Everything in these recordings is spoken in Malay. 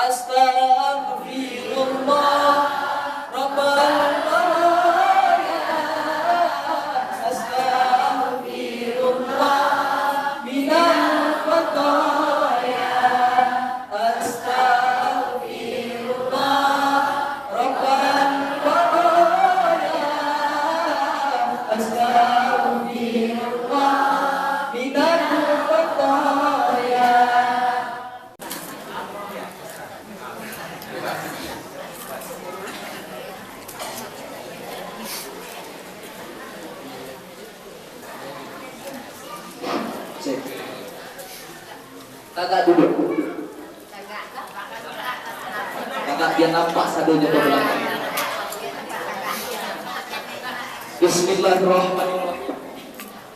Astaghfirullah Rabbal baraya. Astaghfirullah minal khataya. Astaghfirullah Rabbal baraya. Astaghfirullah minal khataya. Cek. Kakak duduk. Kakak dia nampak sadonya ke belakang. Bismillahirrahmanirrahim.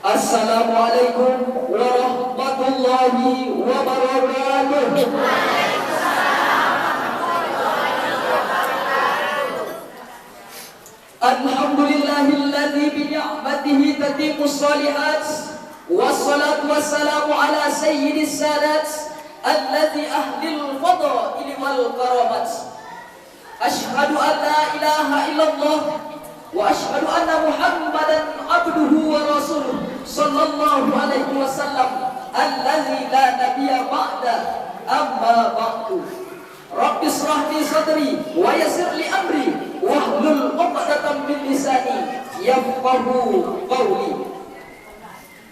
Assalamualaikum warahmatullahi wabarakatuh. Alhamdulillahilladzi bi ni'matihi tatimmus shalihat. Wassalatu wassalamu ala sayyidis sadat alladzi ahlil fadaili wal karamat. Asyhadu an la ilaha illallah wa asyhadu anna Muhammadan abduhu wa rasuluh sallallahu alaihi wasallam alladzi la nabiyya ba'da amma ba'du. Rabbi shrah li sadri wa yassir li amri wahlul 'uqdatam min lisani yafqahu qawli.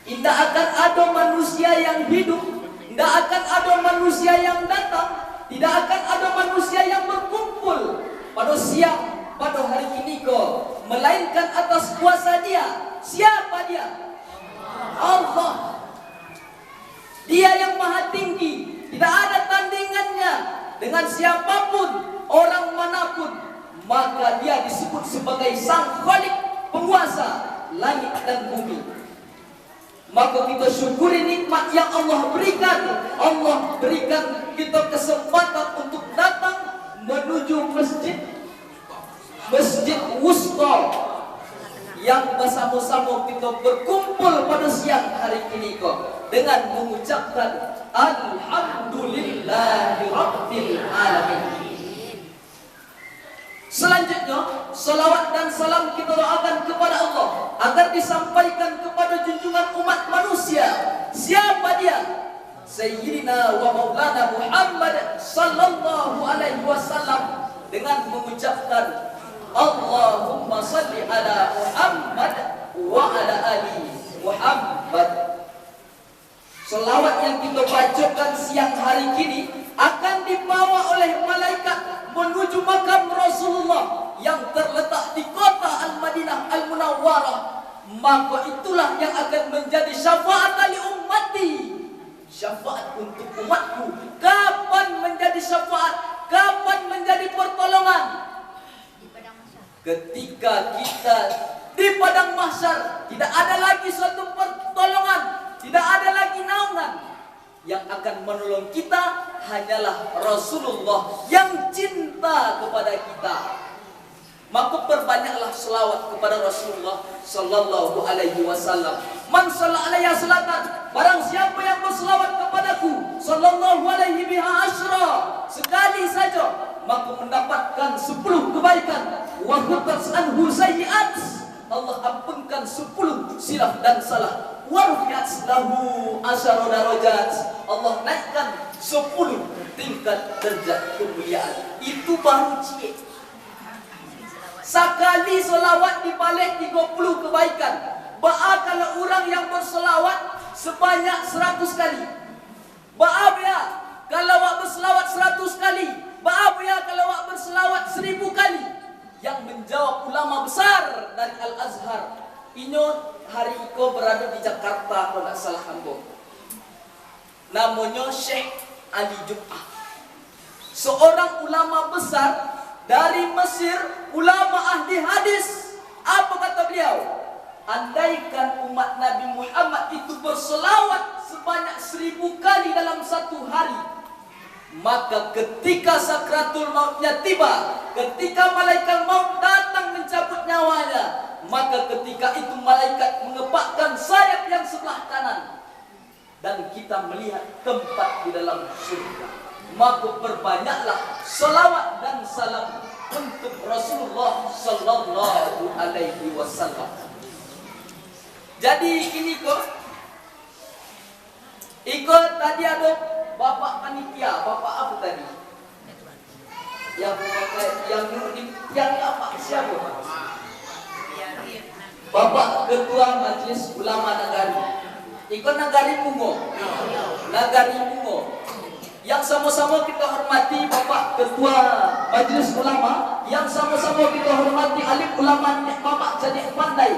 Tidak akan ada manusia yang hidup, tidak akan ada manusia yang datang, tidak akan ada manusia yang berkumpul pada siang, pada hari ini kau, melainkan atas kuasa Dia. Siapa Dia? Allah. Dia yang maha tinggi, tidak ada tandingannya dengan siapapun, orang manapun. Maka Dia disebut sebagai Sang Khalik, penguasa langit dan bumi. Maka kita syukuri nikmat yang Allah berikan. Allah berikan kita kesempatan untuk datang menuju masjid Wusta, yang bersama-sama kita berkumpul pada siang hari ini kok, dengan mengucapkan Alhamdulillahi Rabbil Alamin. Selanjutnya, salawat dan salam kita doakan kepada Allah agar disampaikan kepada junjungan umat manusia. Siapa Dia? Sayyidina wa Maulana Muhammad sallallahu alaihi wasallam, dengan mengucapkan Allahumma salli ala Muhammad wa ala ali Muhammad. Salawat yang kita bacakan siang hari ini akan dibawa oleh malaikat menuju makam Rasulullah yang terletak di kota Al-Madinah Al-Munawwarah. Maka itulah yang akan menjadi syafaat li ummati, syafaat untuk umatku. Kapan menjadi syafaat? Kapan menjadi pertolongan? Ketika kita di padang mahsyar, tidak ada lagi suatu pertolongan, tidak ada lagi naungan. Yang akan menolong kita hanyalah Rasulullah yang cinta kepada kita. Maka perbanyaklah selawat kepada Rasulullah sallallahu alaihi wasallam. Man shalla alaihi salatan, barang siapa yang berselawat kepadaku sallallahu alaihi biha asyra, sekali saja, maka mendapatkan 10 kebaikan. Wa hutat anhu sayyi'at, Allah ampunkan 10 silap dan salah. Warfi'at lahu asyara darajat, Allah naikkan 10 tingkat derajat kemuliaan. Itu baru cik. Sekali selawat dibalik 30 kebaikan. Ba'a kalau orang yang berselawat sebanyak 100 kali. Ba'a ya kalau awak berselawat 100 kali. Ba'a ya kalau awak berselawat 1000 kali. Yang menjawab ulama besar dari Al-Azhar. Inyo hari iko berada di Jakarta kalau tak salah hambo. Namanya Syekh Ali Jum'ah, seorang ulama besar dari Mesir, ulama ahli hadis. Apa kata beliau? Andaikan umat Nabi Muhammad itu berselawat sebanyak 1000 kali dalam satu hari, maka ketika sakratul mautnya tiba, ketika malaikat maut datang mencabut nyawanya, maka ketika itu malaikat mengepakkan sayap yang sebelah kanan dan kita melihat tempat di dalam surga. maka perbanyaklah salawat dan salam untuk Rasulullah sallallahu alaihi wasallam. Jadi ini kok ikut tadi ada bapak panitia, bapak apa tadi? Yang apa siapa? Bapak Ketua Majelis Ulama Nagari. Ikut Nagari Bungo. Nagari Bungo. Yang sama-sama kita hormati Bapak Ketua Majelis Ulama, yang sama-sama kita hormati alim ulama Bapak Jadi Pandai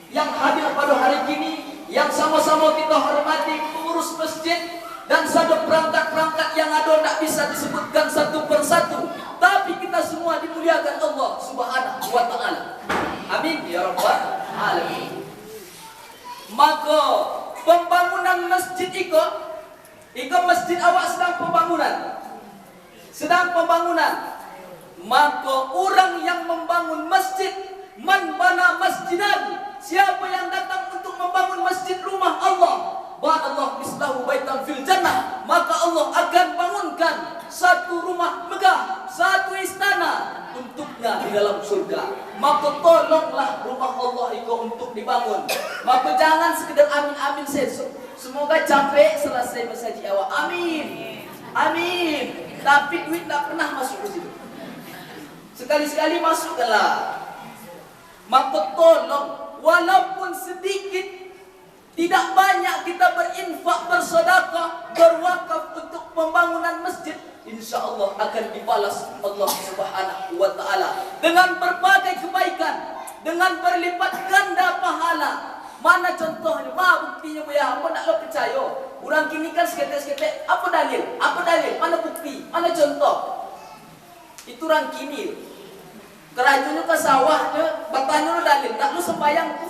yang hadir pada hari ini, yang sama-sama kita hormati pengurus masjid dan satu perangkat-perangkat yang ada tak bisa disebutkan satu persatu, tapi kita semua dimuliakan Allah Subhanahu wa taala. Amin ya rabbal alamin. Maka pembangunan masjid itu masjid awak sedang pembangunan. Maka orang yang membangun masjid, man bana masjidan, siapa yang datang untuk membangun masjid rumah Allah, ba'dallahu mislahu baitan fil jannah, maka Allah akan bangunkan satu rumah megah, satu istana untuknya di dalam surga. Maka tolonglah rumah Allah itu untuk dibangun. Maka jangan sekedar amin-amin saja. Semoga capek selesai mensaji awak. Amin. Amin. Tapi duit tak pernah masuk ke situ. Sekali-sekali masuklah. Maka tolong, walaupun sedikit, tidak banyak kita berinfak, bersedekah, berwakaf untuk pembangunan masjid, insya Allah akan dibalas Allah Subhanahu wa taala dengan berbagai kebaikan, dengan berlipat ganda pahala. Mana contohnya? Buktinya bu ya, apa nak lo percaya? Orang kini kan seketek-seketek, apa dalil? Apa dalil? Mana bukti? Mana contoh? Itu orang kini. Kerajunya ke sawahnya, bertanya lo dalil, tak lo sembayang tu.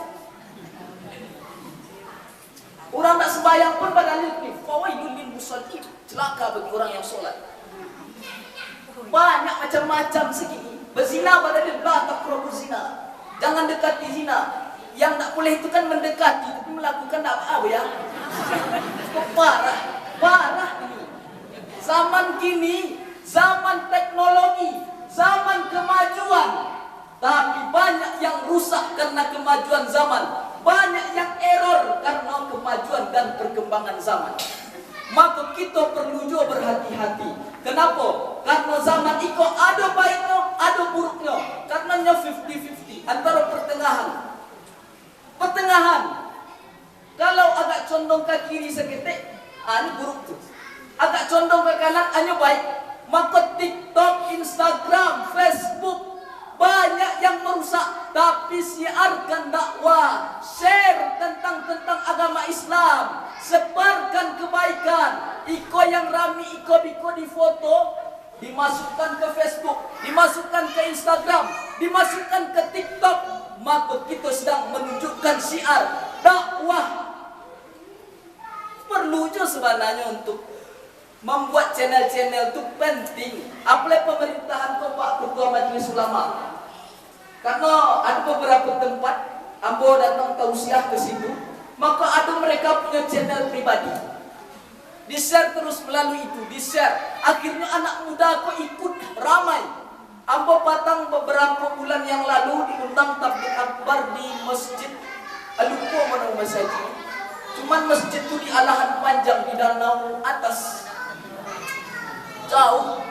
Orang tak sembahyang pun berdalil ni, fawaidul lil musallin, celaka bagi orang yang solat. Banyak macam-macam segini. Berzina berdalil, la taqrabu zina, jangan dekati zina. Yang tak boleh itu kan mendekati, tapi melakukan tak apa ya. Parah ini. Zaman kini, zaman teknologi, zaman kemajuan, tapi banyak yang rusak karena kemajuan zaman. Banyak yang error karena kemajuan dan perkembangan zaman. Maka kita perlu juga berhati-hati. Kenapa? Karena zaman itu ada baiknya, ada buruknya. Karenanya 50-50 antara pertengahan. Kalau agak condong ke kiri seketik, ini buruk tuh. Agak condong ke kanan, ini baik. Maka TikTok, Instagram, Facebook, banyak yang merusak. Tapi siarkan dakwah, share tentang agama Islam, sebarkan kebaikan. Iko yang rami, iko di foto, dimasukkan ke Facebook, dimasukkan ke Instagram, dimasukkan ke TikTok. Maka kita sedang menunjukkan syiar dakwah. Perlu juga sebenarnya untuk membuat channel-channel itu penting. Apalagi pemerintahan Pak Ketua Majelis Ulama. Karena ada beberapa tempat ambo datang tausiah ke situ, maka ada mereka punya channel pribadi. Di-share terus melalui itu, di-share. Akhirnya anak muda kok ikut ramai. Ambo patang beberapa bulan yang lalu diundang tabligh akbar di masjid, lupa mana masjid. Cuman masjid itu di alahan panjang di danau atas, jauh.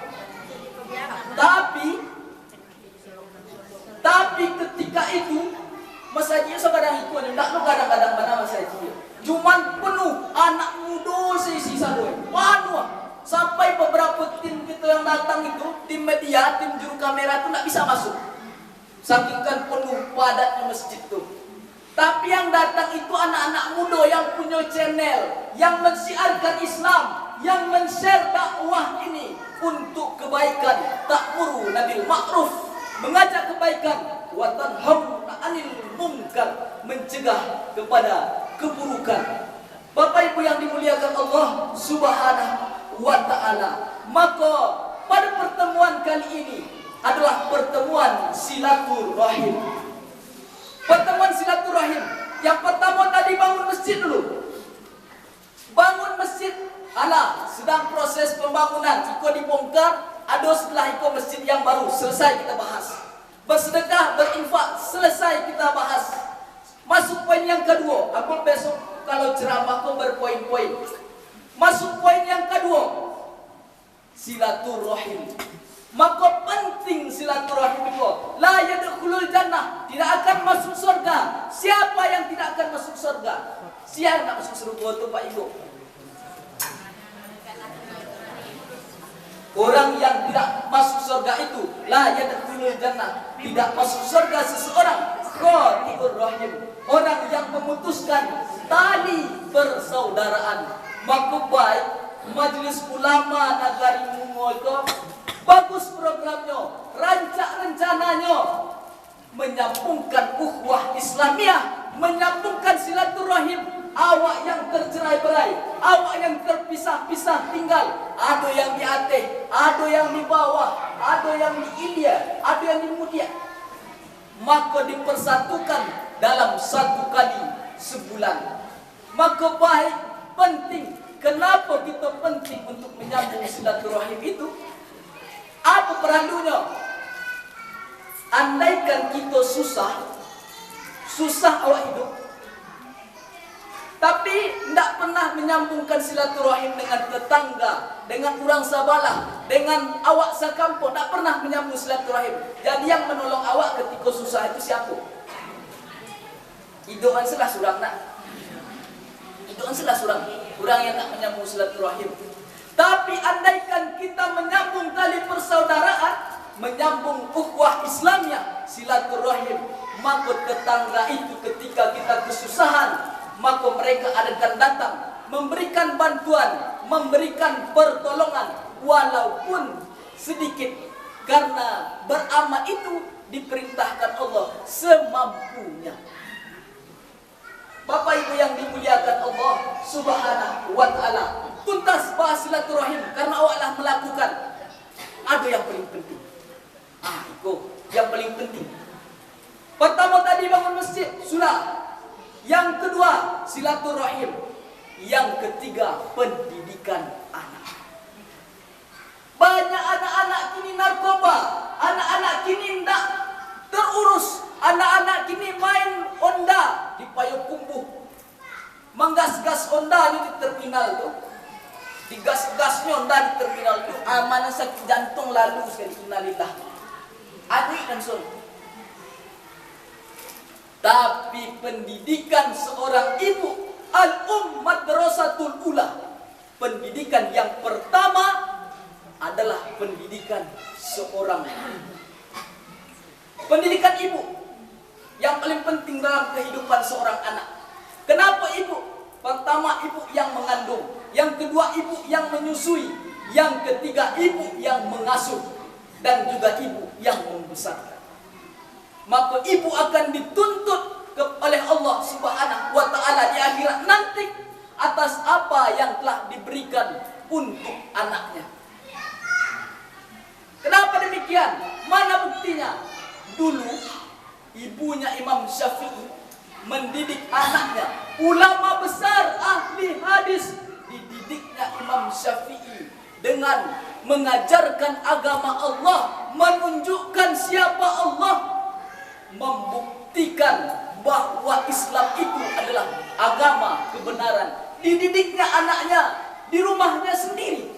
Tapi ketika itu masjidnya sekarang itu tidak lo kadang-kadang mana masjidnya. Cuman penuh anak muda sisa doang. Waduh. Sampai beberapa tim kita yang datang itu, tim media, tim juru kamera itu tidak bisa masuk. Saking kan penuh padatnya masjid itu. Tapi yang datang itu anak-anak muda yang punya channel, yang mensiarkan Islam, yang men-share dakwah ini untuk kebaikan, ta'muru nabil ma'ruf, mengajak kebaikan, wa tanhauna 'anil munkar, mencegah kepada keburukan. Bapak Ibu yang dimuliakan Allah Subhanahu wa ta'ala. Maka pada pertemuan kali ini adalah pertemuan silaturahim. Pertemuan silaturahim. Yang pertama tadi bangun masjid dulu. Bangun masjid, sedang proses pembangunan, iko dibongkar, ada setelah iko masjid yang baru, selesai kita bahas. Bersedekah, berinfak, selesai kita bahas. Masuk poin yang kedua, aku besok kalau ceramah aku berpoin-poin. Masuk poin yang kedua, silaturahim. Maka penting silaturahim itu. La yadkhulul jannah, tidak akan masuk surga. Siapa yang tidak akan masuk surga? Siapa yang nak masuk surga itu Pak Ibu? Orang yang tidak masuk surga itu, la yadkhulul jannah, tidak masuk surga seseorang qati'ur rahim, orang yang memutuskan tali persaudaraan. Maka baik Majelis Ulama Nagari Mungo itu bagus programnya, rancak rencananya, menyambungkan ukhuwah Islamiyah, menyambungkan silaturahim. Awak yang tercerai-berai, awak yang terpisah-pisah tinggal, ada yang di atas, ada yang di bawah, ada yang di India, ada yang di Mudia, maka dipersatukan dalam satu kali sebulan. Maka baik, penting. Kenapa kita penting untuk menyambung silaturahim itu? Apa perlunya? Andaikan kita susah awak hidup, tapi tidak pernah menyambungkan silaturahim dengan tetangga, dengan orang sabalah, dengan awak sekampung, tidak pernah menyambung silaturahim. Jadi yang menolong awak ketika susah itu siapa? Itu kan salah surang nak. Itu kan salah surang. Orang yang nak menyambung silaturahim. Tapi andaikan kita menyambung tali persaudaraan, menyambung ukhuwah Islamnya, silaturahim, maka tetangga itu ketika kita kesusahan, maka mereka akan datang memberikan bantuan, memberikan pertolongan walaupun sedikit, karena beramal itu diperintahkan Allah semampunya. Bapak Ibu yang dimuliakan Allah Subhanahu wa taala, tuntas bahas silaturahim karena awaklah melakukan. Ada yang paling penting. Itu yang paling penting. Pertama tadi bangun masjid, sudah. Yang kedua, silaturahim. Yang ketiga, pendidikan anak. Banyak anak-anak kini narkoba, anak-anak kini tidak terurus, anak-anak kini main Honda di Payakumbuh, menggas-gas Honda di terminal tu, digas-gasnya Honda di terminal tu, mana sakit jantung lalu sekali, innalillah. Adik dan son. Tapi pendidikan seorang ibu, al-madrasatul ula, pendidikan yang pertama adalah pendidikan seorang ibu. Pendidikan ibu yang paling penting dalam kehidupan seorang anak. Kenapa ibu? Pertama, ibu yang mengandung. Yang kedua, ibu yang menyusui. Yang ketiga, ibu yang mengasuh. Dan juga ibu yang membesarkan. Maka ibu akan dituntut oleh Allah Subhanahu wa taala di akhirat nanti atas apa yang telah diberikan untuk anaknya. Kenapa demikian? Mana buktinya? Dulu ibunya Imam Syafi'i mendidik anaknya, ulama besar ahli hadis, dididiknya Imam Syafi'i dengan mengajarkan agama Allah, menunjukkan siapa Allah, membuktikan bahwa Islam itu adalah agama kebenaran. Dididiknya anaknya di rumahnya sendiri.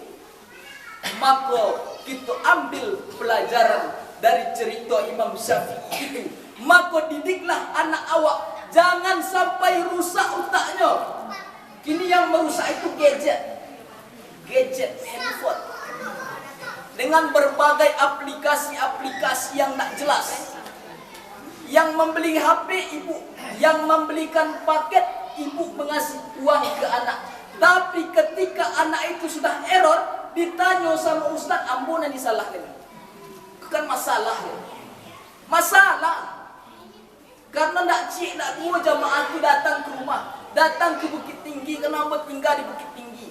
Maka kita ambil pelajaran dari cerita Imam Syafi'i itu. Maka didiklah anak awak, jangan sampai rusak otaknya. Kini yang merusak itu gadget, handphone, dengan berbagai aplikasi-aplikasi yang tak jelas. Yang membeli HP ibu, yang membelikan paket ibu mengasih uang ke anak. Tapi ketika anak itu sudah error, ditanya sama ustaz, ampunan disalahkan. Bukan masalah. Masalah. Karena nak dua jamaah itu datang ke rumah, datang ke Bukit Tinggi, kenapa tinggal di Bukit Tinggi.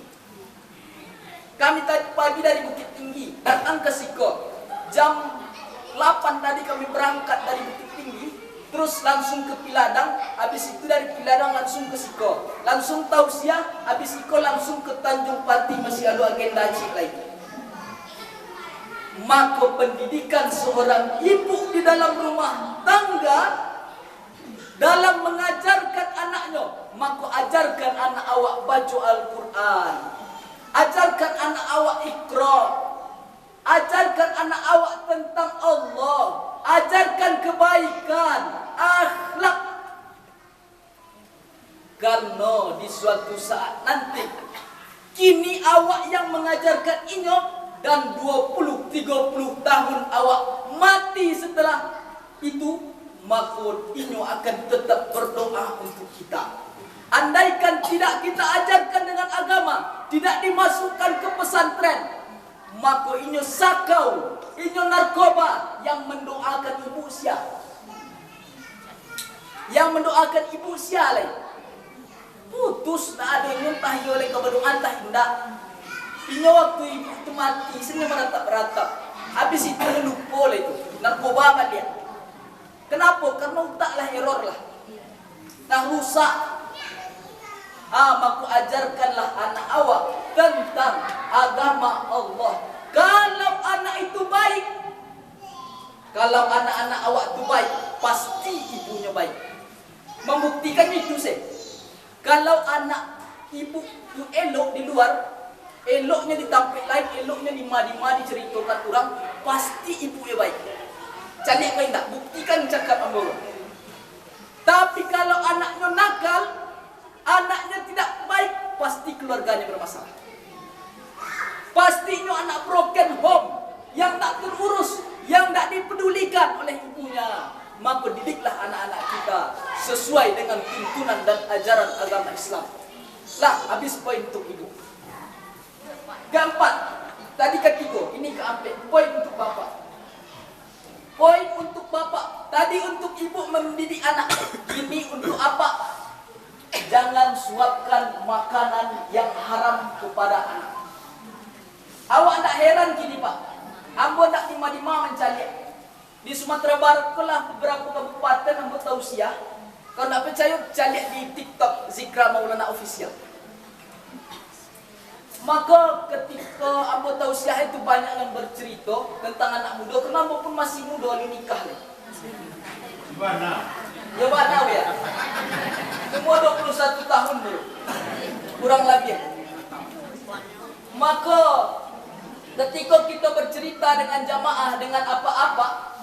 Kami tadi pagi dari Bukit Tinggi datang ke Siko. Jam 8 tadi kami berangkat dari Bukit Tinggi. terus langsung ke Piladang, habis itu dari Piladang langsung ke Siko, langsung tausiah, habis Siko langsung ke Tanjung Pati, masih ada agenda cik lagi. Maka pendidikan seorang ibu di dalam rumah tangga dalam mengajarkan anaknya, maka ajarkan anak awak baca Al-Quran, ajarkan anak awak Iqra, ajarkan anak awak tentang Allah, ajarkan kebaikan, akhlak. Karena di suatu saat nanti, kini awak yang mengajarkan inyo, dan 20-30 tahun awak mati setelah itu, maka inyo akan tetap berdoa untuk kita. Andaikan tidak kita ajarkan dengan agama, tidak dimasukkan ke pesantren, maka inyo sakau, inyo narkoba yang mendoakan ibu sia. Yang mendoakan ibu sia lagi. Putus tak ada yang entah oleh keberdoa entah indah. Inyo waktu ibu itu mati, sini meratap-ratap. Habis itu lupa lah itu, narkoba kan dia. Kenapa? Karena utaklah error lah. Nah rusak. Maka ajarkanlah anak awak tentang agama Allah. Kalau anak itu baik, kalau anak-anak awak itu baik, pasti ibunya baik. Membuktikan itu sih. Kalau anak ibu itu elok di luar, eloknya ditampil lain, eloknya di ceritakan orang, pasti ibunya baik. Calik kau tak? Buktikan cakap ambil. Tapi kalau anaknya nakal, anaknya tidak baik, pasti keluarganya bermasalah. Pastinya anak broken home, yang tak terurus, yang tak dipedulikan oleh ibunya. Maka didiklah anak-anak kita sesuai dengan tuntunan dan ajaran agama Islam. Lah, habis poin untuk ibu. Keempat, tadi ketiga, ini keempat, poin untuk bapak. Poin untuk bapak, tadi untuk ibu mendidik anak, ini untuk apa? Jangan suapkan makanan yang haram kepada anak. Awak tak heran gini pak, ambo tak dima-dima mencari di Sumatera Barat kelah beberapa kabupaten ambo tausiah. Kalau tak percaya, cari di TikTok Zikra Maulana Official. Maka ketika ambo tausiah itu banyak yang bercerita tentang anak muda, karena ambo pun masih muda ni nikah ni. Mana? Ya mana ya? Semua 21 tahun baru. Kurang lebih. Maka ketika kita bercerita dengan jamaah dengan apa-apa,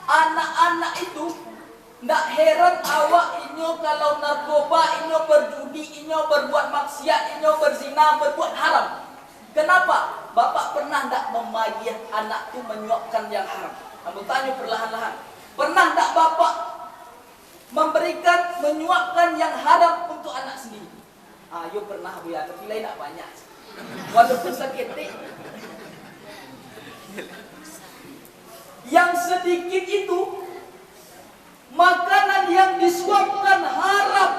anak-anak itu ndak heran awak inyo kalau narkoba, inyo berjudi, inyo berbuat maksiat, inyo berzina, berbuat haram. Kenapa? Bapak pernah ndak memagih anak itu menyuapkan yang haram? Kamu tanya perlahan-lahan. Pernah ndak bapak memberikan, menyuapkan yang haram untuk anak sendiri? Yo pernah bu ya, tapi lain tak banyak. Walaupun sakit yang sedikit itu, makanan yang disuapkan haram,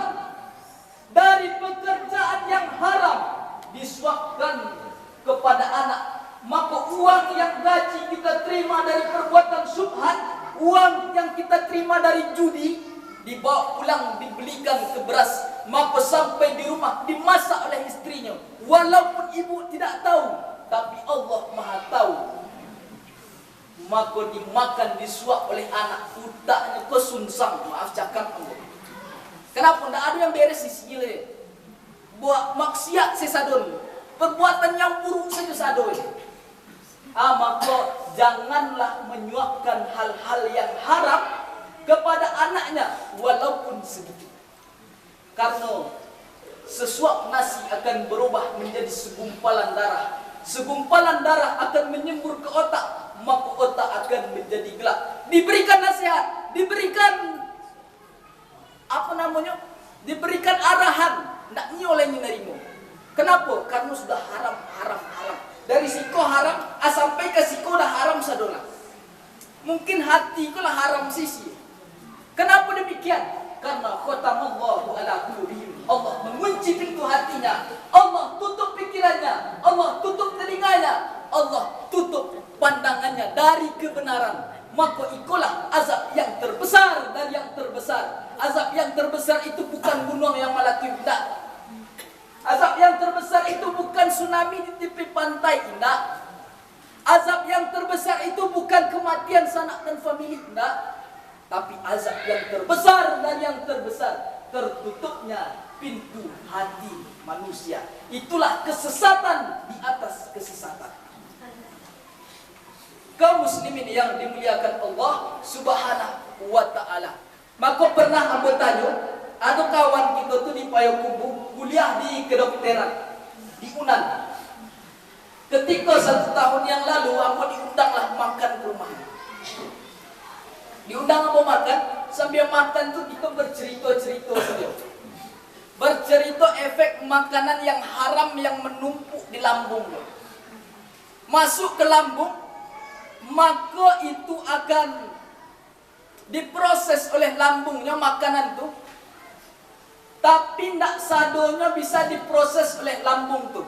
dari pekerjaan yang haram disuapkan kepada anak. Maka uang yang gaji kita terima dari perbuatan subhat, uang yang kita terima dari judi, dibawa pulang, dibelikan ke beras, maka sampai di rumah dimasak oleh istrinya. Walaupun ibu tidak tahu, tapi Allah Maha tahu. Maka dimakan, disuap oleh anak, utaknya kesunsang. Maaf cakap Allah. Kenapa? Tidak ada yang beres di sini. Buat maksiat sesadon, perbuatan yang buruk saja sadon. Maka janganlah menyuapkan hal-hal yang haram kepada anaknya, walaupun sedikit. Karena sesuap nasi akan berubah menjadi segumpalan darah. Segumpalan darah akan menyembur ke otak, maka otak akan menjadi gelap. Diberikan nasihat, diberikan diberikan arahan, tidak oleh menerima. Kenapa? Karena sudah haram. Dari siko haram, sampai ke siko dah haram sadola. Mungkin hati ko lah haram sisi. Kenapa demikian? Karena khatamallahu ala qulubihim. Allah mengunci pintu hatinya, Allah tutup pikirannya, Allah tutup telinganya, Allah tutup pandangannya dari kebenaran. maka ikulah azab yang terbesar dan yang terbesar. Azab yang terbesar itu bukan gunung yang meletus, tidak. Azab yang terbesar itu bukan tsunami di tepi pantai, tidak. Azab yang terbesar itu bukan kematian sanak dan famili, tidak. Tapi azab yang terbesar dan yang terbesar, tertutupnya pintu hati manusia. Itulah kesesatan di atas kesesatan. Kaum muslimin yang dimuliakan Allah Subhanahu wa ta'ala. Maka pernah ambo tanya, ada kawan kita tuh di Payakumbuh kuliah di kedokteran di Unan. Ketika 1 tahun yang lalu ambo diundanglah makan ke rumahnya. Diundang ambo makan, sambil makan tuh kita bercerita-cerita saja. Bercerita efek makanan yang haram yang menumpuk di lambung. Masuk ke lambung, maka itu akan diproses oleh lambungnya makanan itu, tapi tidak sadonya bisa diproses oleh lambung tuh,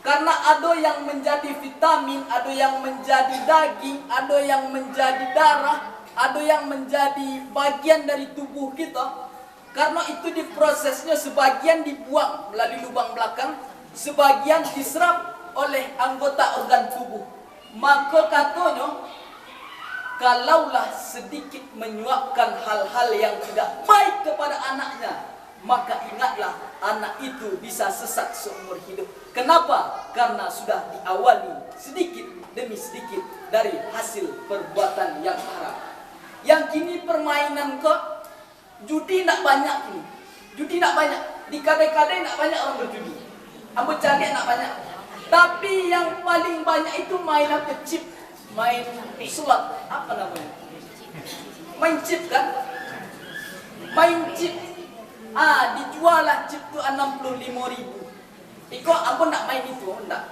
karena ada yang menjadi vitamin, ada yang menjadi daging, ada yang menjadi darah, ada yang menjadi bagian dari tubuh kita. Karena itu diprosesnya, sebagian dibuang melalui lubang belakang, sebagian diserap oleh anggota organ tubuh. Maka katanya, kalaulah sedikit menyuapkan hal-hal yang tidak baik kepada anaknya, maka ingatlah anak itu bisa sesat seumur hidup. Kenapa? Karena sudah diawali sedikit demi sedikit dari hasil perbuatan yang haram. Yang kini permainan kok judi nak banyak ini. Judi nak banyak. Di kadai-kadai nak banyak orang berjudi. Ambil cadet nak banyak. Tapi yang paling banyak itu main apa? Chip. Main slot. Apa namanya? Main chip kan? Main chip. Dijual lah chip tu 65.000. Iko aku nak main itu, enggak.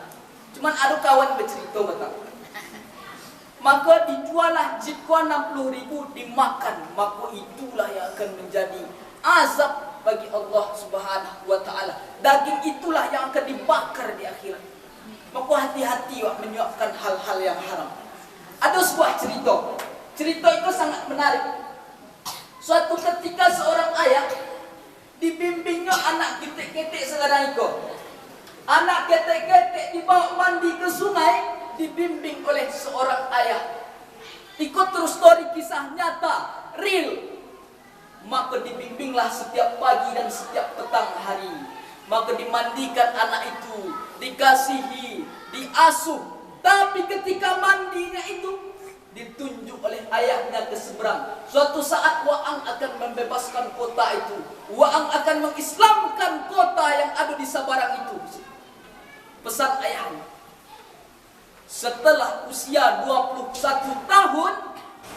Cuman ada kawan bercerita betul. Maka dijual lah chip ku 60.000, dimakan. Maka itulah yang akan menjadi azab bagi Allah Subhanahu wa ta'ala. Daging itulah yang akan dibakar di akhirat. Maka hati-hati menyuapkan hal-hal yang haram. Ada sebuah cerita. Cerita itu sangat menarik. Suatu ketika seorang ayah dibimbingnya anak ketek-ketek sekarang itu. Anak ketek-ketek dibawa mandi ke sungai, dibimbing oleh seorang ayah. Ikut terus story kisah nyata, real. Maka dibimbinglah setiap pagi dan setiap petang hari. Maka dimandikan anak itu, dikasihi, diasuh. Tapi ketika mandinya itu ditunjuk oleh ayahnya ke seberang. Suatu saat Waang akan membebaskan kota itu. Waang akan mengislamkan kota yang ada di Sabarang itu. Pesan ayahnya. Setelah usia 21 tahun,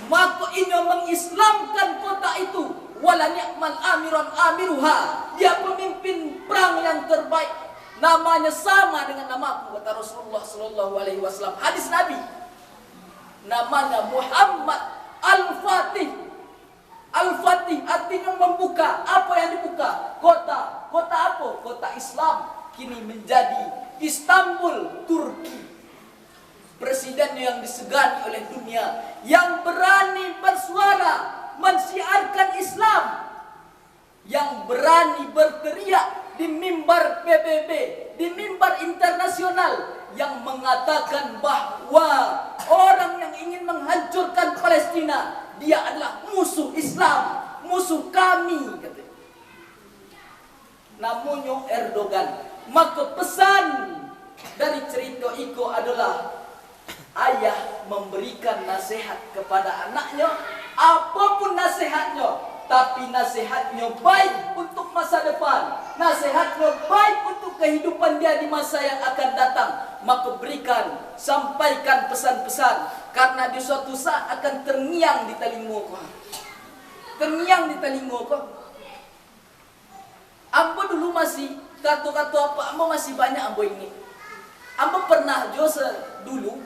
maka ia mengislamkan kota itu. Wala ni'mal amiran amiruha. Dia pemimpin perang yang terbaik. Namanya sama dengan namaku, kata Rasulullah sallallahu alaihi wasallam. Hadis Nabi. Namanya Muhammad Al-Fatih. Al-Fatih artinya membuka. Apa yang dibuka? Kota. Kota apa? Kota Islam. Kini menjadi Istanbul, Turki. Presiden yang disegani oleh dunia, yang berani bersuara mensiarkan Islam, yang berani berteriak di mimbar PBB, di mimbar internasional, yang mengatakan bahwa orang yang ingin menghancurkan Palestina, dia adalah musuh Islam, musuh kami, katanya. Namanya Erdogan. Maka pesan dari cerita itu adalah ayah memberikan nasihat kepada anaknya, apapun nasihatnya, tapi nasihatnya baik untuk masa depan, nasihatnya baik untuk kehidupan dia di masa yang akan datang. Maka berikan, sampaikan pesan-pesan, karena di suatu saat akan terngiang di telinga kau. Terngiang di telinga kau. Ambo dulu masih kata-kata apa, ambo masih banyak ambo ini. Ambo pernah jose dulu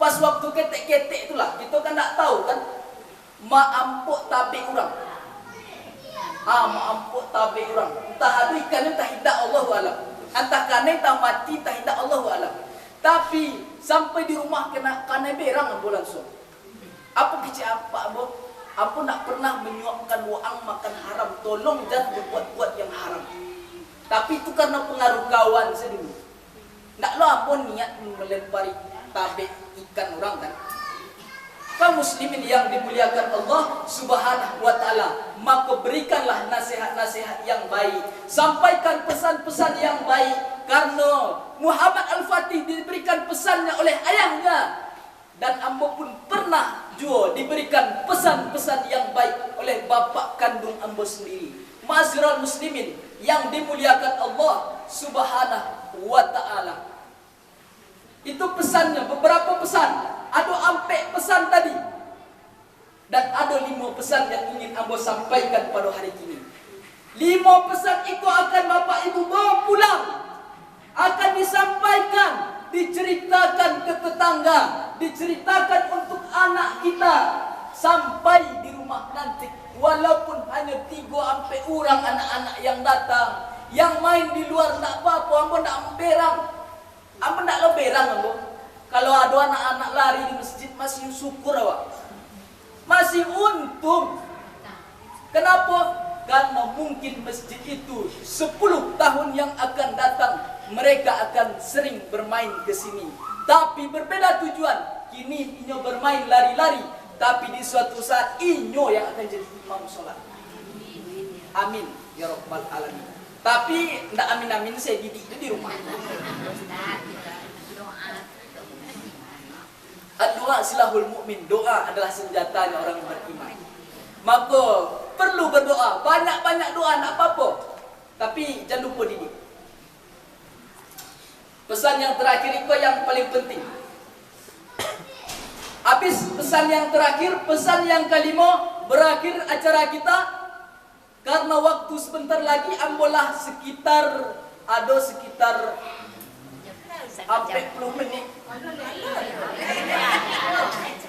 pas waktu ketek-ketek itulah, kita kan tak tahu kan, maampuk tabe orang. Maampuk tabe orang. Entah ada ikan entah tidak, Allahu alam. Entah kane entah mati entah tidak, Allahu alam. Tapi sampai di rumah kena berang ambo langsung. Apa kecil apa ambo? Ambo nak pernah menyuapkan uang makan haram. Tolong jangan berbuat-buat yang haram. Tapi itu karena pengaruh kawan saya dulu. Nak lo ambo niat melempari tabek ikan orang kan. Kaum muslimin yang dimuliakan Allah Subhanahu wa taala, maka berikanlah nasihat-nasihat yang baik, sampaikan pesan-pesan yang baik, karena Muhammad Al-Fatih diberikan pesannya oleh ayahnya, dan ambo pun pernah juga diberikan pesan-pesan yang baik oleh bapak kandung ambo sendiri. Ma'asyiral muslimin yang dimuliakan Allah Subhanahu wa taala. Itu pesannya, beberapa pesan. Ada ampe pesan tadi. Dan ada 5 pesan yang ingin ambo sampaikan pada hari ini. 5 pesan itu akan bapak ibu bawa pulang. Akan disampaikan, diceritakan ke tetangga, diceritakan untuk anak kita. Sampai di rumah nanti, walaupun hanya 3 sampai orang anak-anak yang datang, yang main di luar tak apa-apa, ambo tak berang. Ambo tak lo berang ambo. Kalau ada anak-anak lari di masjid masih syukur awak. Masih untung. Kenapa? Karena mungkin masjid itu 10 tahun yang akan datang mereka akan sering bermain ke sini. Tapi berbeda tujuan. Kini inyo bermain lari-lari, tapi di suatu saat inyo yang akan jadi imam sholat. Amin ya rabbal alamin. Tapi ndak amin-amin saya didik di rumah. Doa silahul mukmin, doa adalah senjatanya orang yang beriman. Maka perlu berdoa, banyak-banyak doa, tak apa-apa. Tapi jangan lupa didik. Pesan yang terakhir itu yang paling penting. Habis pesan yang terakhir, pesan yang kelima, berakhir acara kita. Karena waktu sebentar lagi ambolah sekitar 40 menit.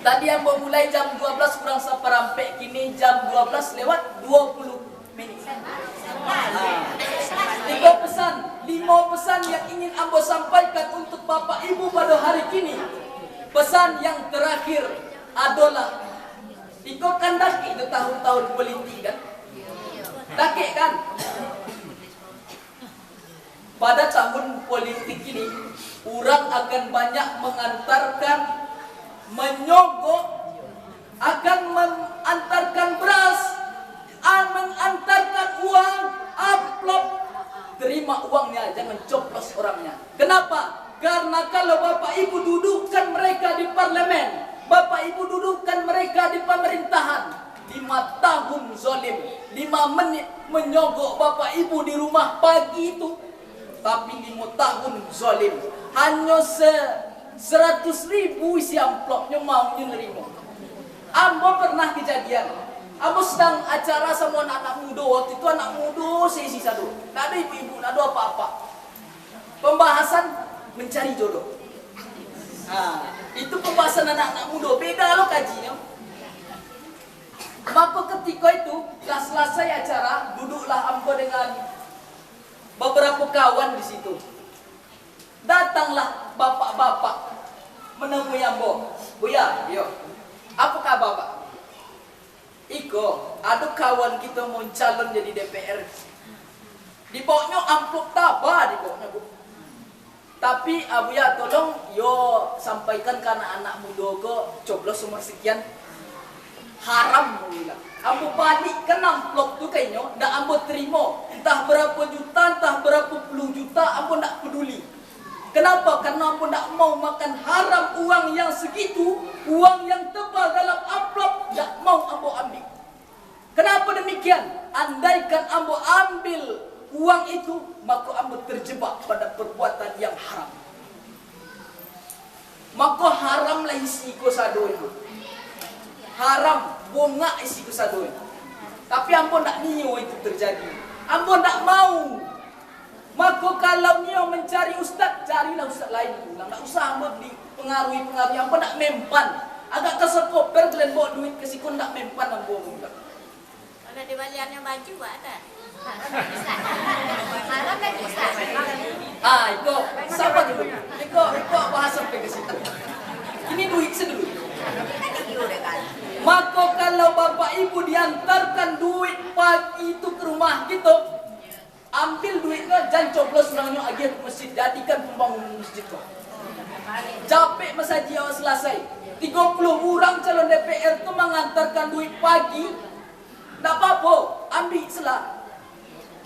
Tadi ambo mulai jam 12 kurang seperempat, kini jam 12 lewat 20 menit. 5 pesan yang ingin ambo sampaikan untuk bapak ibu pada hari ini. Pesan yang terakhir adalah, ikut kan daki itu tahun-tahun politik kan? Daki kan? Pada tahun politik ini, orang akan banyak mengantarkan, menyogok, akan mengantarkan beras, mengantarkan uang, amplop. Terima uangnya, jangan coplos orangnya. Kenapa? Karena kalau bapak ibu dudukkan mereka di parlemen, bapak ibu dudukkan mereka di pemerintahan, 5 tahun zalim, 5 menit menyogok bapak ibu di rumah pagi itu, tapi 5 tahun zalim. Hanya 100.000 isi amplopnya mau nerima. Ambo pernah kejadian. Ambo sedang acara sama anak-anak muda. Waktu itu anak muda sesi satu. Tak ada ibu-ibu, tak ada apa-apa. Pembahasan mencari jodoh. Itu pembahasan anak-anak muda. Beda loh kajinya. Maka ketika itu, setelah selesai acara, duduklah ambo dengan beberapa kawan di situ. Datanglah bapak-bapak menemui ambo. Buya, yo, apa kabar pak? Iko, ada kawan kita mau calon jadi DPR. Di bawahnya amplop tabah di bawahnya bu. Tapi abuya tolong yo sampaikan ke anak-anak muda ke coblos umur sekian. Haram bilang. Ambo balikkan amplop tu kayaknya, ndak ambo terima. Entah berapa juta, entah berapa puluh juta, ambo ndak peduli. Kenapa? Karena ambo ndak mau makan haram uang yang segitu, uang yang tebal dalam amplop, ndak mau ambo ambil. Kenapa demikian? Andaikan ambo ambil uang itu, maka ambo terjebak pada perbuatan yang haram. Maka haramlah isi kosado itu. Haram bunga isi kosado itu. Tapi ambo ndak niyo itu terjadi. Ambo ndak mau. Maka kalau niyo mencari ustaz, carilah ustaz lain pulang. Tak usah ambo dipengaruhi-pengaruhi. Ambo nak mempan. Agak kesekoper kalian bawa duit ke sikon nak mempan ambo pulang. Kalau di baliannya baju ada. Haram lagi Ustaz. Iko sabar dulu. Iko bahas sampai ke situ. Ini duit sedulu. Kan dikirim kan. Maka kalau bapak ibu diantarkan duit pagi itu ke rumah kita, ambil duitnya jangan coblos orangnya lagi ke masjid, jadikan pembangunan masjid kau. Capek masa dia selesai. 30 orang calon DPR itu mengantarkan duit pagi. Tak apa-apa, ambil selah.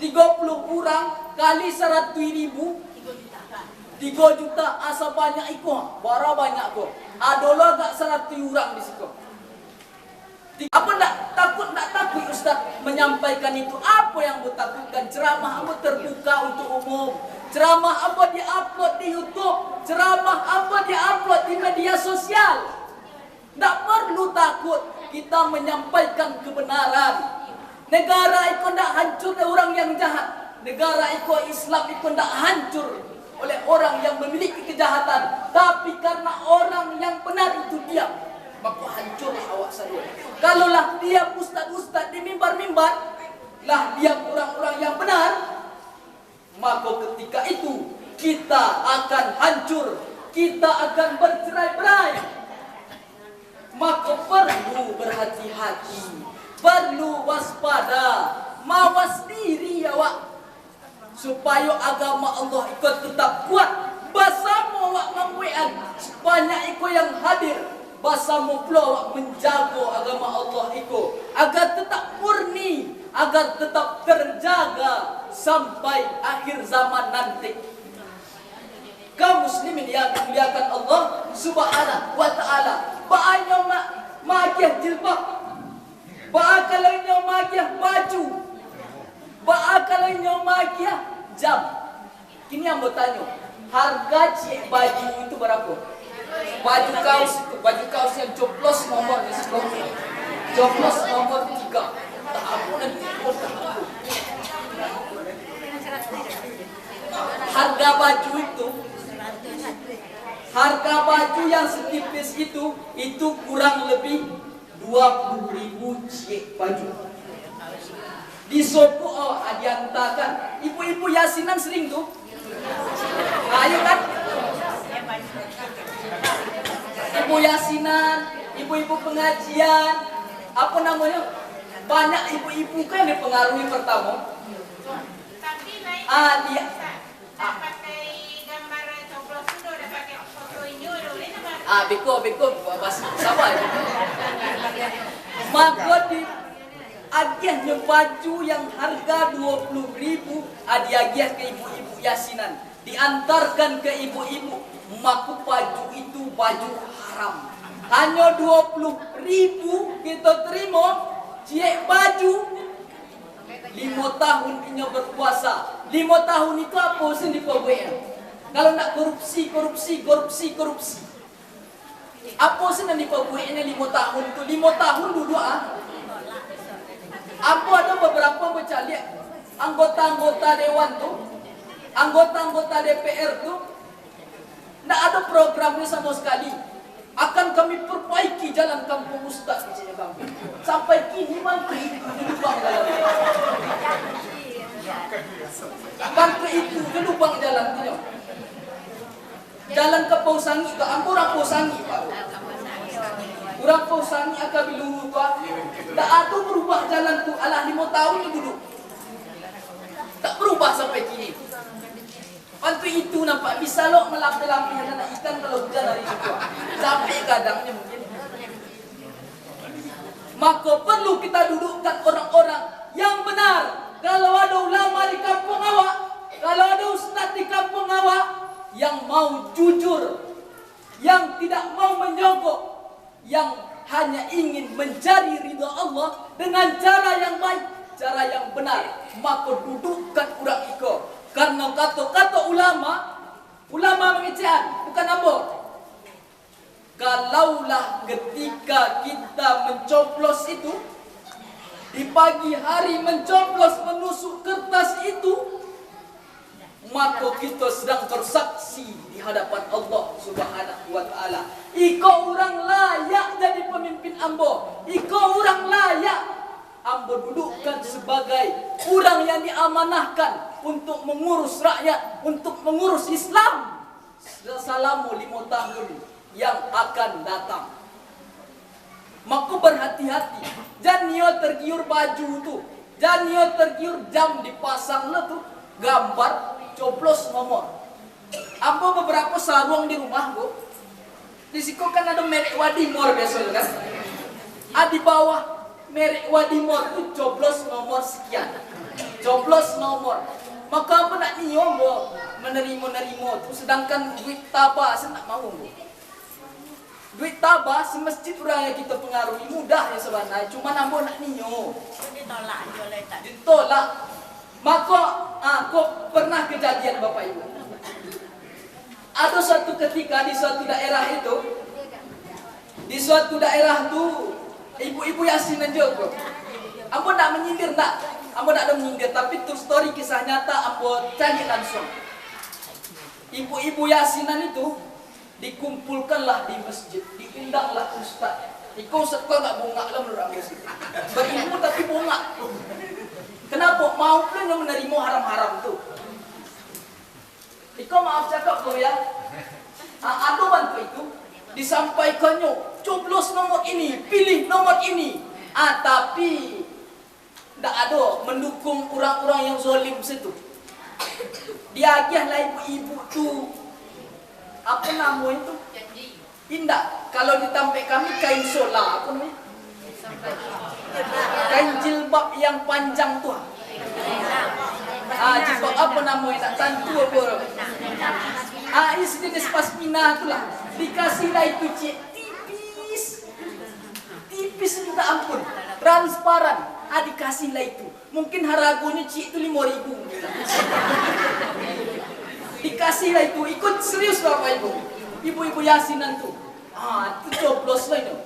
30 orang kali 100.000, 3 juta asa banyak ikut. Bara banyak kok. Adolah gak 100 orang di situ. Apa tak takut Ustaz menyampaikan itu? Apa yang bu takutkan? Ceramah apa terbuka untuk umum? Ceramah apa diupload di YouTube? Ceramah apa diupload di media sosial? Tak perlu takut kita menyampaikan kebenaran. Negara itu tidak hancur oleh orang yang jahat. Negara itu Islam itu tidak hancur oleh orang yang memiliki kejahatan. Tapi karena orang yang benar itu diam, maka hancurlah awak saya. Kalaulah dia ustaz-ustaz di mimbar-mimbar, lah dia orang-orang yang benar, maka ketika itu kita akan hancur, kita akan bercerai-berai. Maka perlu berhati-hati, perlu waspada, mawas diri awak supaya agama Allah ikut tetap kuat. Basamu awak membuat banyak ikut yang hadir. Basamu pula awak menjaga agama Allah itu agar tetap murni, agar tetap terjaga sampai akhir zaman nanti. Kaum muslimin yang dimuliakan Allah Subhanahu wa taala, ba'anya magiah jilbab, ba'akalanya magiah baju, ba'akalanya magiah jam. Kini yang bertanya, harga cik baju itu berapa? Baju kaos yang coplos nomor di sebelah, coplos nomor 3. Tak apa nanti. Harga baju itu, harga baju yang setipis itu kurang lebih 20.000 cik baju. Di Sopo diantarkan ibu-ibu yasinan sering tuh. Ayo kan? Ibu yasinan, ibu-ibu pengajian, apa namanya? Banyak ibu-ibu kan yang dipengaruhi pertama. Tapi baik. Dia pakai gambar coplos itu udah pakai foto ini beko bas sabar. Maka di agiahnya baju yang harga 20.000 diagiah ke ibu-ibu yasinan, diantarkan ke ibu-ibu, maka baju itu baju haram. Hanya 20.000 kita terima cik baju 5 tahun ini berpuasa. 5 tahun itu apa sih dipakai? Kalau nak korupsi. Apa sih yang dipakainya 5 tahun itu? 5 tahun dulu Apa ada beberapa bercalik anggota-anggota dewan tuh, anggota-anggota DPR tuh, tidak ada programnya sama sekali. Akan kami perbaiki jalan kampung Ustaz di kampung. Sampai kini bangke itu di lubang jalan. Bangke itu di lubang jalan tu. Jalan ke Pausangi ke Ampura Pausangi Pak. Kurang Pausangi akan bilu Pak. Tak ada berubah jalan tu. Alah 5 tahun dulu. Tak berubah sampai kini. Waktu itu nampak bisa lo melapih-lapih anak ikan kalau hujan hari itu. Sampai kadangnya mungkin. Maka perlu kita dudukkan orang-orang yang benar. Kalau ada ulama di kampung awak, kalau ada ustaz di kampung awak yang mau jujur, yang tidak mau menyogok, yang hanya ingin mencari ridha Allah dengan cara yang baik, cara yang benar, maka dudukkan orang itu. Karena kata-kata ulama mengecehan, bukan apa. Kalaulah ketika kita mencoblos itu, di pagi hari mencoblos menusuk kertas itu, maka kita sedang bersaksi di hadapan Allah Subhanahu wa taala. Iko orang layak jadi pemimpin ambo. Iko orang layak ambo dudukkan sebagai orang yang diamanahkan untuk mengurus rakyat, untuk mengurus Islam selama 5 tahun yang akan datang. Maka berhati-hati, jangan nio tergiur baju tu, jangan nio tergiur jam dipasang le tu, gambar coblos nomor. Ambo beberapa sarung di rumah bu, di situ kan ada merek Wadimor biasanya kan, di bawah merek Wadimor tu coblos nomor sekian, coblos nomor. Maka apa nak nio bu menerima tu, sedangkan duit tabah saya tak mau bu. Duit tabah semesjid orang yang kita pengaruhi mudah ya sebenarnya, cuma ambo nak nio. Ditolak. Maka kok pernah kejadian Bapak Ibu. Ada suatu ketika di suatu daerah itu, di suatu daerah tu ibu-ibu Yasin aja kok. Ambo nak menyindir tak? Ambo tak ada menyindir, tapi true story kisah nyata ambo cari langsung. Ibu-ibu Yasinan itu dikumpulkanlah di masjid, diundanglah ustaz. Iko ustaz kau enggak bongak lah menurut aku sih. Berilmu tapi bongak. Kenapa? Mau pun yang menerima haram-haram tu. Iko maaf cakap kau ya. Ada bantu itu disampaikannya, coblos nomor ini, pilih nomor ini. Tapi tak ada mendukung orang-orang yang zalim situ. Diagihlah ibu-ibu tu, apa nama itu? Indah. Kalau di tempat kami kain sola, apa namanya? Kain jilbab yang panjang tu. Jilbab apa namanya? Nak tantu apa? Sejenis pasmina tu lah. Dikasihlah itu cik tipis, tipis minta ampun, transparan. Dikasihlah itu. Mungkin haragonya cik itu 5.000. Dikasihlah itu, ikut serius Bapak Ibu. Ibu-ibu Yasinan tu. Itu coblos lah itu.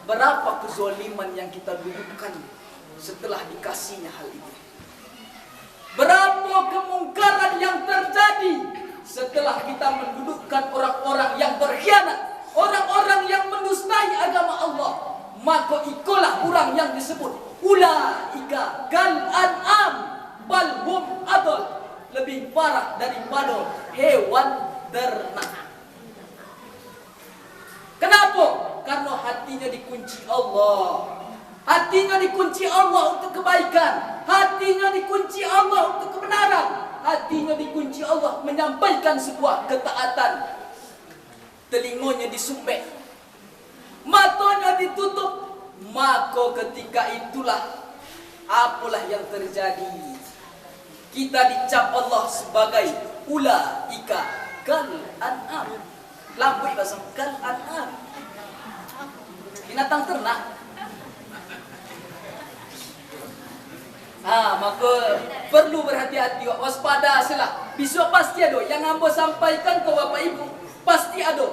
Berapa kezoliman yang kita dudukkan setelah dikasihnya hal itu. Berapa kemungkaran yang terjadi setelah kita mendudukkan orang-orang yang berkhianat, orang-orang yang mendustai agama Allah. Maka ikulah orang yang disebut ulaika kal an'am bal hum adall, lebih parah daripada hewan ternak. Kenapa? Karena hatinya dikunci Allah. Hatinya dikunci Allah untuk kebaikan. Hatinya dikunci Allah untuk kebenaran. Hatinya dikunci Allah menyampaikan sebuah ketaatan. Telinganya disumpek, matanya ditutup. Maka ketika itulah apalah yang terjadi. Kita dicap Allah sebagai ulaika kal an'am. Lampu bahasa kal an'am, binatang ternak. Maka perlu berhati-hati, waspada sila. Besok pasti ada yang ambo sampaikan ke Bapak Ibu, pasti ada.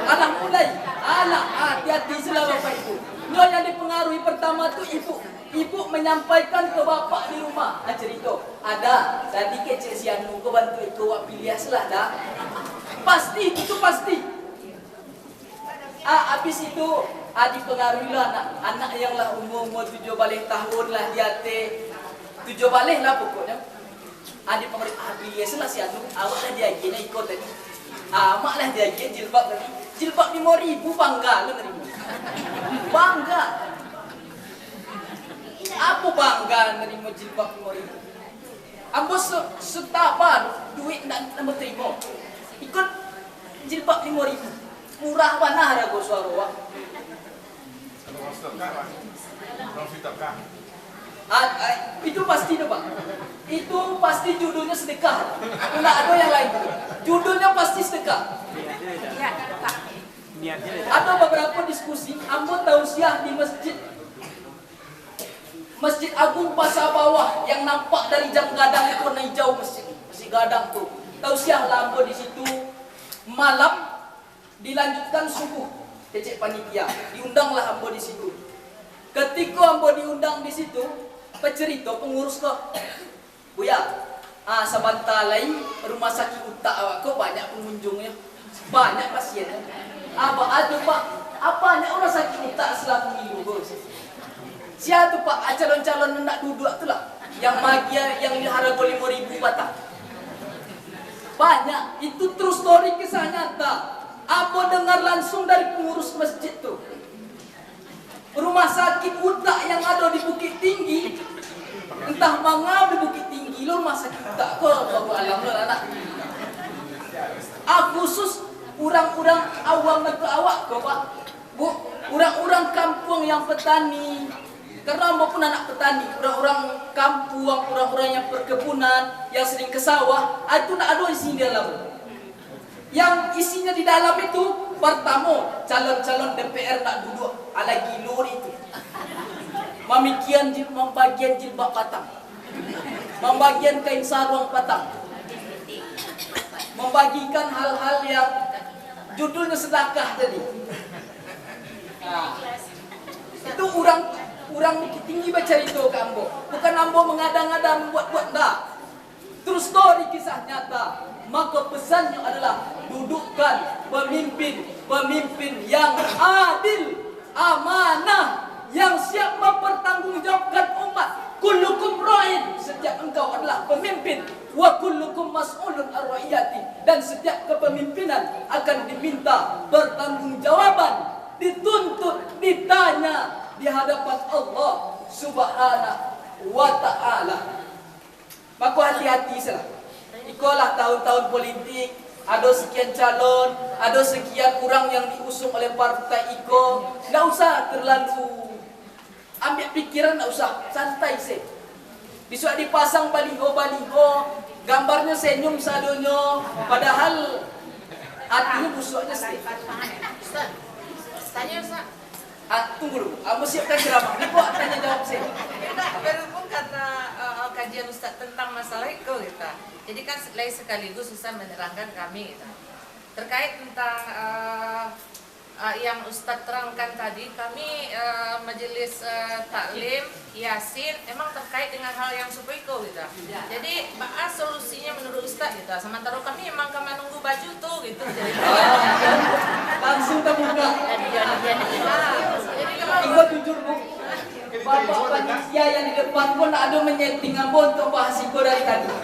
Anak mulai, hati-hati sila Bapak Ibu. Lo yang dipengaruhi pertama tu ibu menyampaikan ke bapak di rumah. Cerita, ada tadi kecil si Anu kau bantu itu wak pilih selah dah. Pasti itu pasti. Habis itu dipengaruhi lah anak yang lah umur 7 balik tahun lah dia 7 balik lah pokoknya. Dipengaruhi pilih selah si Anu, awak lah dia gini ikut tadi. Mak lah dia gini jilbab tadi. Jilbab 5.000 bangga lah nerima. Bangga. Apa bangga nerima jilbab 5.000? Ambo setabar duit nak terima. Ikut jilbab 5.000. Murah mana harga suara wak? Itu pasti tu Pak. Itu pasti judulnya sedekah. Tidak ada yang lain. Judulnya pasti sedekah. Ada beberapa diskusi. Ambo tausiah di Masjid Agung Pasar Bawah yang nampak dari jam gadang itu warna hijau masjid gadang tu. Tausiah lah ambo di situ malam, dilanjutkan subuh. Cecek panitia, diundanglah ambo di situ. Ketika ambo diundang di situ, pecerita pengurus kok, Buya, sebentar lagi rumah sakit utak awak kok banyak pengunjungnya, banyak pasiennya. Apa ada Pak? Apa banyak orang sakit utak selama minggu bos? Siapa tuh Pak calon-calon nak duduk tu lah, yang magia yang diharap 5.000 batang. Banyak, itu true story kisah nyata. Aku dengar langsung dari pengurus masjid tuh. Rumah sakit utak yang ada di Bukit Tinggi, entah mangap di Bukit Tinggi lo rumah sakit utak kok bawa alam lo anak. Khusus orang-orang awam atau awak kok Pak. Bu, orang-orang kampung yang petani. Karena ambo pun anak petani, orang-orang kampung, orang-orang yang perkebunan, yang sering ke sawah, itu nak ada isi di dalam. Yang isinya di dalam itu, pertama, calon-calon DPR nak duduk ala gilur itu. Membagian jilbab patang, membagian kain sarung patang, membagikan hal-hal yang judulnya sedekah tadi. Nah, itu orang Bukit Tinggi baca itu ke ambo. Bukan ambo mengada-ngada membuat-buat, enggak. Terus story kisah nyata. Maka pesannya adalah dudukkan pemimpin yang adil, amanah, yang siap mempertanggungjawabkan umat. Kullukum ra'in, setiap engkau adalah pemimpin. Wa kullukum mas'ulun ar-ra'iyati, dan setiap kepemimpinan akan diminta pertanggungjawaban, dituntut, ditanya di hadapan Allah Subhanahu wa ta'ala. Maka hati-hati salah. Ikolah tahun-tahun politik, ada sekian calon, ada sekian orang yang diusung oleh partai Iko. Nggak usah terlalu ambil pikiran, nggak usah, santai sih. Besok dipasang baliho-baliho, gambarnya senyum sadonyo, padahal hatinya busuknya sih. Ustaz, tanya Ustaz. Tunggu dulu, kamu siapkan ceramah. Ini kok tanya jawab saya. Berhubung karena kajian Ustaz tentang masalah itu gitu. Jadi kan sekaligus Ustaz menerangkan kami gitu. Terkait tentang yang Ustaz terangkan tadi, kami majelis taklim Yasin emang terkait dengan hal yang seperti itu gitu. Jadi solusinya menurut Ustaz gitu. Sementara kami emang menunggu baju tuh gitu. Jadi Langsung terbuka. jadi kalau Iko jujur bu, bapak panitia yang di depan pun tak ada menyeting ambo untuk bahas Iko dari tadi.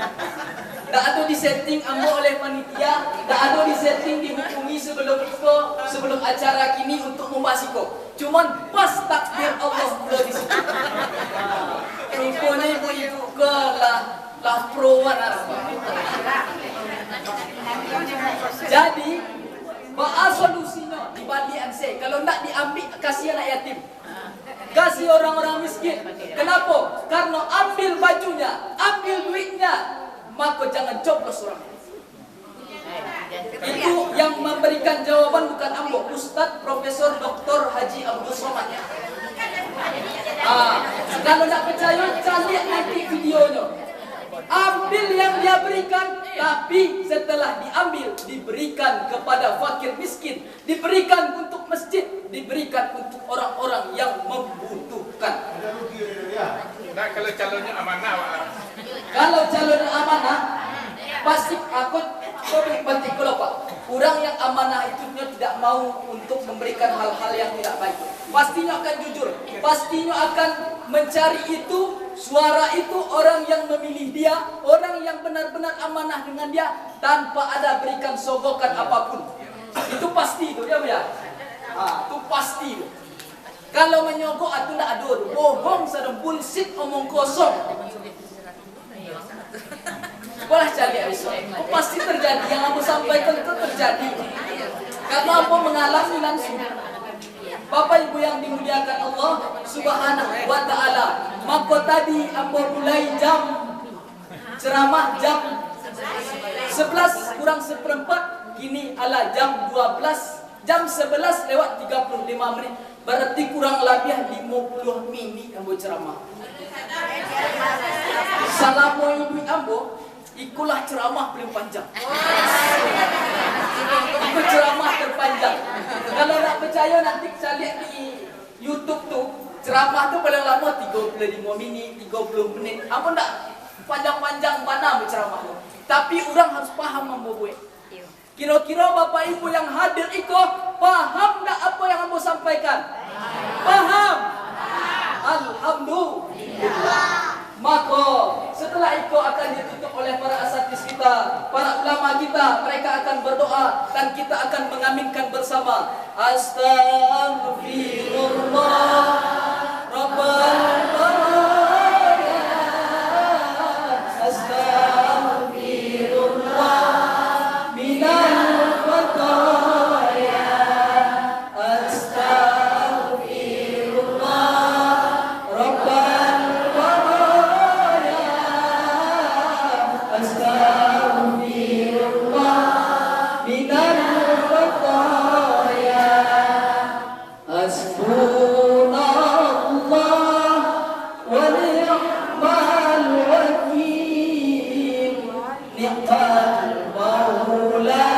Tak ada disetting ambo oleh panitia, tak ada disetting dihubungi sebelum Iko, sebelum acara kini untuk membahas Iko. Cuman pas takdir Allah sudah di situ. Rupanya ibu-ibu ke lah proan apa. Jadi bahas solusinya di balik anse. Kalau nak diambil kasih anak yatim, kasih orang-orang miskin. Kenapa? Karena ambil bajunya, ambil duitnya, maka jangan coblos orang. Itu yang memberikan jawaban bukan ambo, Ustadz Profesor Dr. Haji Abdul Somad. Kalau nak percaya, cari nanti videonya. Ambil yang dia berikan, tapi setelah diambil diberikan kepada fakir miskin, diberikan untuk masjid, diberikan untuk orang-orang yang membutuhkan. Nah, kalau calonnya amanah, Kalau calonnya amanah, pasti aku penting kalau Pak. Orang yang amanah itu tidak mau untuk memberikan hal-hal yang tidak baik. Pastinya akan jujur, pastinya akan mencari itu, suara itu, orang yang memilih dia, orang yang benar-benar amanah dengan dia tanpa ada berikan sogokan apapun. Itu pasti itu ya Bu ya. Itu pasti itu. Kalau menyogok itu tidak ada, bohong sedang bullshit, omong kosong. Boleh jadi pasti terjadi yang aku sampaikan itu terjadi. Karena aku mengalami langsung. Bapak Ibu yang dimuliakan Allah Subhanahu wa ta'ala, maka tadi aku mulai ceramah jam 11 kurang seperempat, kini adalah jam 12, jam 11 lewat 35 menit. Berarti kurang lebih 50 menit ambo ceramah. Salamu ibu ambo, ikulah ceramah paling panjang. Itu ceramah terpanjang. Kalau nak percaya nanti saya lihat di YouTube tuh, ceramah tuh paling lama 35 menit, 30 menit. Apa enggak panjang-panjang mana berceramah tuh. Tapi orang harus paham ambo gue. Kira-kira Bapak Ibu yang hadir paham enggak apa yang ambo sampaikan? Paham? Alhamdulillah. Alhamdulillah. Maka setelah itu akan ditutup oleh para asatidz kita, para ulama kita. Mereka akan berdoa dan kita akan mengaminkan bersama. Astaghfirullah Rabbana astaghfirullah minal khataya astaghfirullah Rabbana astaghfirullah minal khataya hasbunallah wa ni'mal wakil ni'mal maula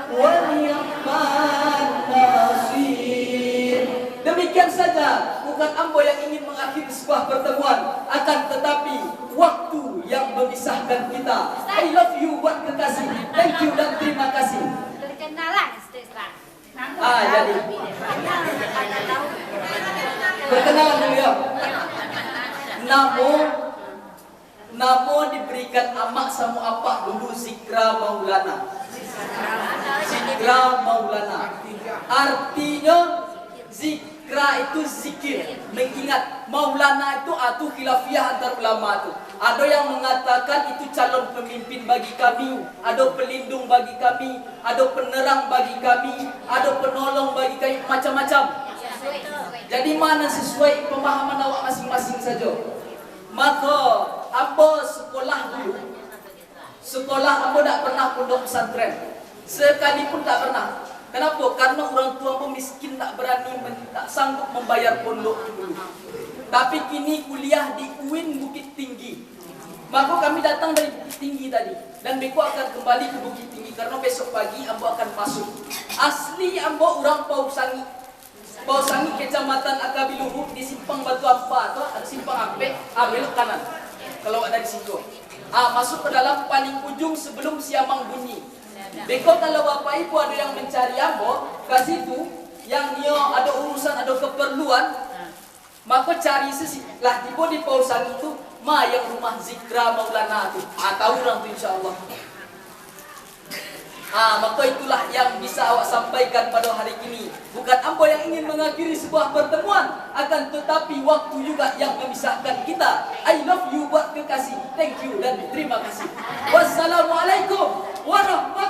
wa ni'mal nasir. Demikian saja, bukan ambo yang ingin mengakhiri sebuah pertemuan, akan tetapi waktu yang memisahkan kita. I love you buat kekasih. Thank you dan terima kasih. Perkenalan Ustaz. Jadi perkenalan dulu ya. Namo diberikan amak sama apa dulu Zikra Maulana. Zikra Maulana. Artinya zikra itu zikir, mengingat. Maulana itu atu khilafiyah antar ulama itu. Ada yang mengatakan itu calon pemimpin bagi kami, ada pelindung bagi kami, ada penerang bagi kami, ada penolong bagi kami, macam-macam. Jadi mana sesuai pemahaman awak masing-masing saja. Maka ambo sekolah dulu. Sekolah ambo tak pernah pondok pesantren. Sekalipun tak pernah. Kenapa? Karena orang tua ambo miskin, tak berani, tak sanggup membayar pondok dulu. Tapi kini kuliah di UIN Bukit Tinggi. Maka kami datang dari Bukit Tinggi tadi. Dan Beko akan kembali ke Bukit Tinggi karena besok pagi ambo akan masuk. Asli ambo orang Pausangi. Pausangi Kecamatan Akabiluhu di Simpang Batu Ampa atau ada Simpang Ampe, belok kanan. Kalau dari situ. Masuk ke dalam paling ujung sebelum Siamang bunyi. Beko kalau bapak ibu ada yang mencari ambo ke situ, yang dia ada urusan, ada keperluan, maka cari lah tiba di Pausangi itu, yang rumah Zikra Maulana itu. Tahu orang tu insya-Allah. Maka itulah yang bisa awak sampaikan pada hari ini. Bukan ambo yang ingin mengakhiri sebuah pertemuan, akan tetapi waktu juga yang memisahkan kita. I love you buat kekasih. Thank you dan terima kasih. Wassalamualaikum warahmatullahi